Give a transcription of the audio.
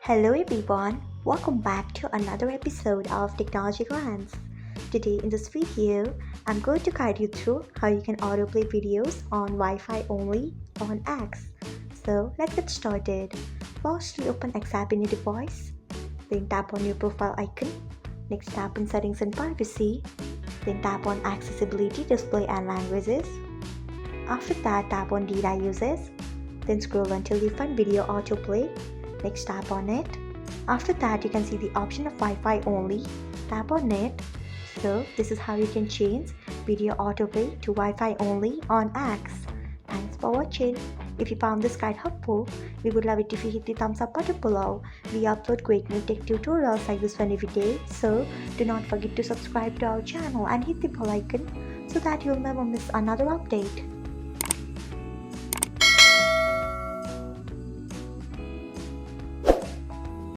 Hello everyone, welcome back to another episode of Technologyglance. Today in this video, I'm going to guide you through how you can autoplay videos on Wi-Fi only on X. So let's get started. Firstly, open X app in your device, then tap on your profile icon. Next tap on settings and privacy, then tap on accessibility, display and languages. After that, tap on data uses, then scroll until you find video autoplay. Next tap on it. After that, you can see the option of Wi-Fi only. Tap on it. So this is how you can change video autoplay to Wi-Fi only on X. Thanks for watching. If you found this guide helpful, we would love it if you hit the thumbs up button below. We upload great new tech tutorials like this one every day. So do not forget to subscribe to our channel and hit the bell icon so that you'll never miss another update.